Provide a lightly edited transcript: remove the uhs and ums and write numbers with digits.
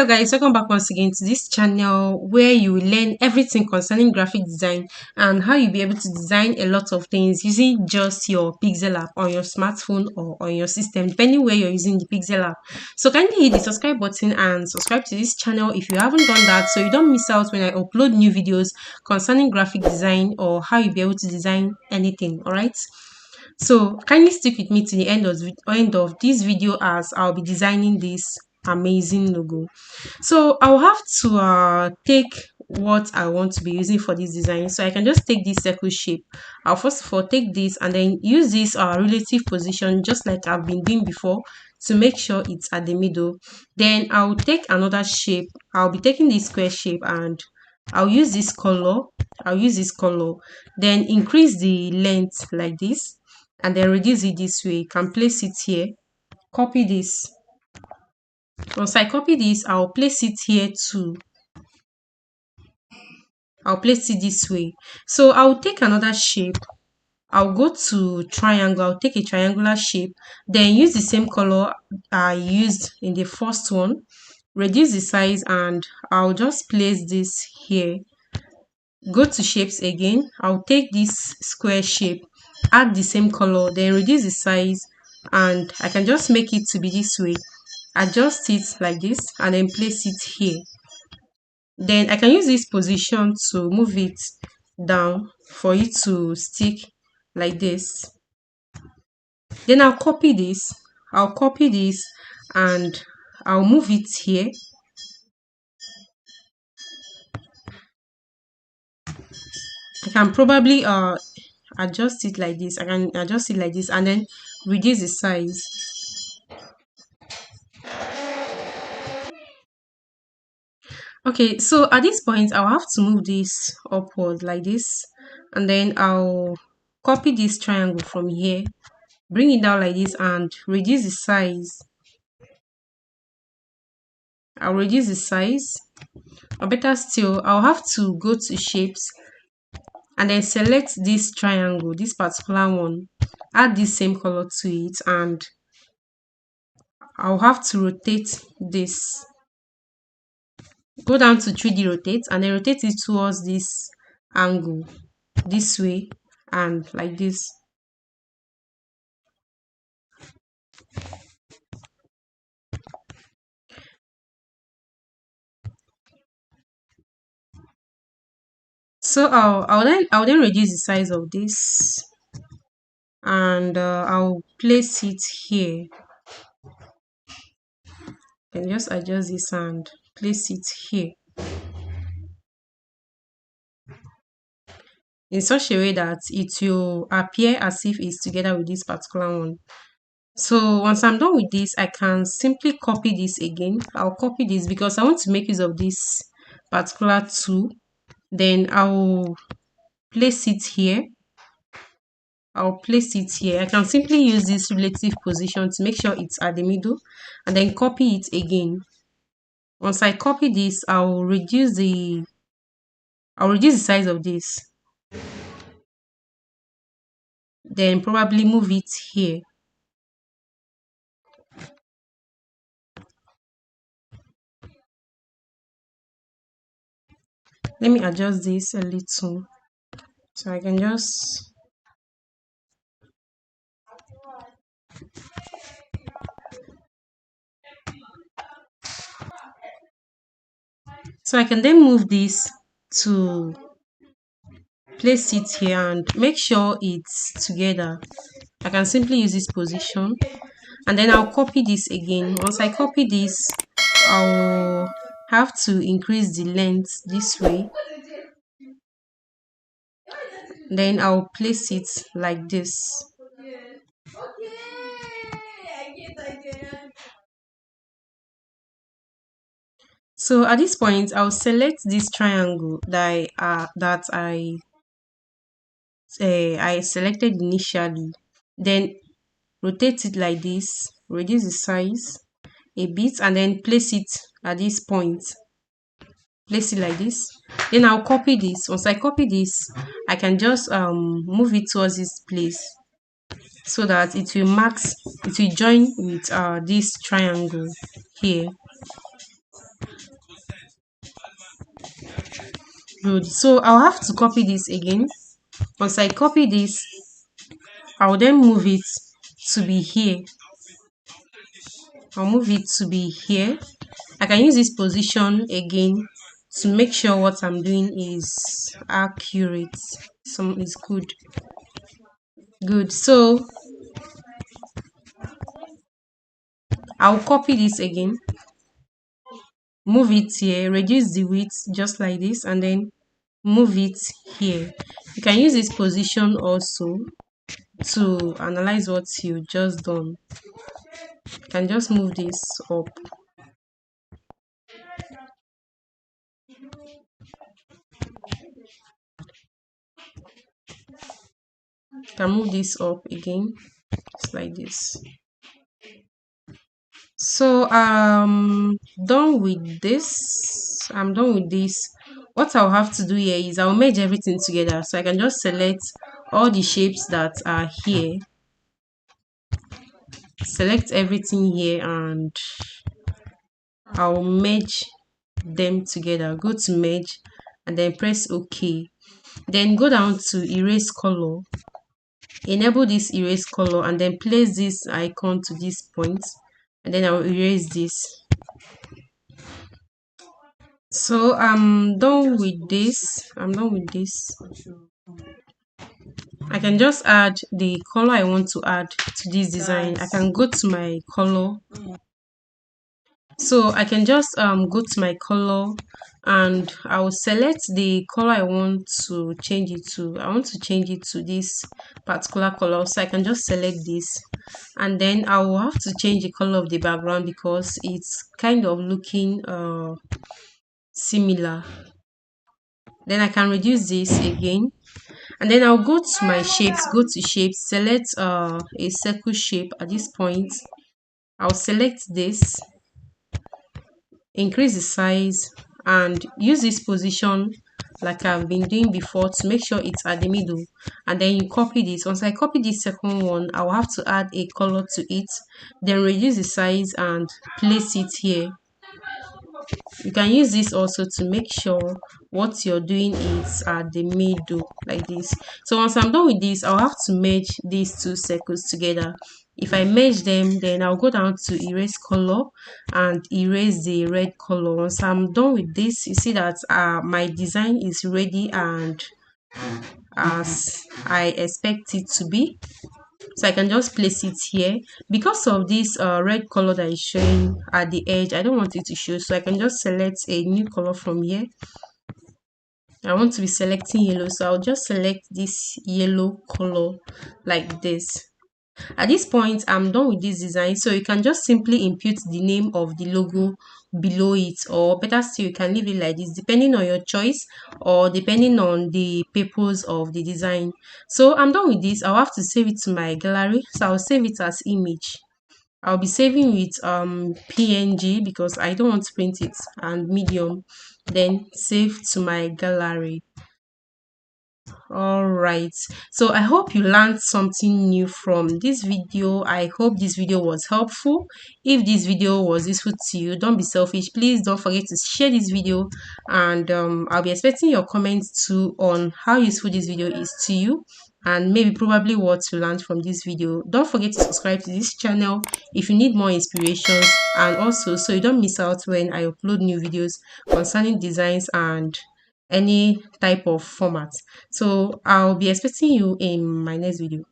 Hello guys, welcome back once again to this channel where you will learn everything concerning graphic design and how you'll be able to design a lot of things using just your Pixel app on your smartphone or on your system, depending where you're using the Pixel app. So kindly hit the subscribe button and subscribe to this channel if you haven't done that, so you don't miss out when I upload new videos concerning graphic design or how you'll be able to design anything. All right. So kindly stick with me to the end of this video as I'll be designing this amazing logo. So I'll have to take what I want to be using for this design. So I can just take this circle shape. I'll first of all take this and then use this relative position just like I've been doing before to make sure it's at the middle. Then I'll take another shape. I'll be taking this square shape and I'll use this color. Then increase the length like this and then reduce it this way. You can place it here. Copy this. Once I copy this, I'll place it here too. I'll place it this way. So I'll take another shape. I'll go to triangle. I'll take a triangular shape. Then use the same color I used in the first one. Reduce the size and I'll just place this here. Go to shapes again. I'll take this square shape. Add the same color. Then reduce the size and I can just make it to be this way. Adjust it like this and then place it here. Then I can use this position to move it down for it to stick like this. Then I'll copy this and I'll move it here. I can probably adjust it like this. I can adjust it like this and then reduce the size. Okay, so at this point I'll have to move this upward like this and then I'll copy this triangle from here, bring it down like this and reduce the size. I'll reduce the size, or better still, I'll have to go to shapes and then select this triangle, this particular one, add this same color to it and I'll have to rotate this. Go down to 3D rotate and then rotate it towards this angle this way and like this. So I'll then reduce the size of this and I'll place it here and just adjust this and place it here in such a way that it will appear as if it's together with this particular one. So once I'm done with this, I can simply copy this again. I'll copy this because I want to make use of this particular tool. Then I'll place it here. I can simply use this relative position to make sure it's at the middle and then copy it again. Once I copy this, I'll reduce the size of this. Then probably move it here. Let me adjust this a little so I can just then move this to place it here and make sure it's together. I can simply use this position and then I'll copy this again. Once I copy this, I'll have to increase the length this way. Then I'll place it like this. So at this point, I'll select this triangle that I selected initially. Then rotate it like this, reduce the size a bit, and then place it at this point. Place it like this. Then I'll copy this. Once I copy this, I can just move it towards this place so that it will join with this triangle here. Good. So I'll have to copy this again. Once I copy this, I'll then move it to be here. I'll move it to be here. I can use this position again to make sure what I'm doing is accurate. Some is good. Good. So I'll copy this again, move it here, reduce the width just like this, and then move it here. You can use this position also to analyze what you just done. You can just move this up. You can move this up again, just like this. So done with this. I'm done with this. What I'll have to do here is I'll merge everything together. So I can just select all the shapes that are here, select everything here, and I'll merge them together. Go to merge and then press OK. Then go down to erase color, enable this erase color, and then place this icon to this point, and then I'll erase this. So I'm done with this. I can just add the color I want to add to this design. I can go to my color. So I can just go to my color, and I will select the color I want to change it to. I want to change it to this particular color, so I can just select this, and then I will have to change the color of the background because it's kind of looking similar. Then I can reduce this again, and then I'll go to my shapes, go to shapes, select a circle shape. At this point I'll select this, increase the size, and use this position like I've been doing before to make sure it's at the middle, and then you copy this. Once I copy this second one, I'll have to add a color to it, then reduce the size and place it here. You can use this also to make sure what you're doing is at the middle like this. So once I'm done with this, I'll have to merge these two circles together. If I merge them, then I'll go down to erase color and erase the red color. Once I'm done with this, you see that my design is ready and as I expect it to be. So I can just place it here. Because of this red color that is showing at the edge, I don't want it to show, so I can just select a new color from here. I want to be selecting yellow, so I'll just select this yellow color like this. At this point, I'm done with this design, so you can just simply input the name of the logo below it, or better still, you can leave it like this depending on your choice or depending on the purpose of the design. So I'm done with this. I'll have to save it to my gallery, so I'll save it as image. I'll be saving with PNG because I don't want to print it, and medium, then save to my gallery. All right, so I hope you learned something new from this video. I hope this video was helpful. If this video was useful to you, don't be selfish. Please don't forget to share this video, and I'll be expecting your comments too on how useful this video is to you, and maybe probably what you learned from this video. Don't forget to subscribe to this channel if you need more inspirations, and also so you don't miss out when I upload new videos concerning designs and any type of format. So I'll be expecting you in my next video.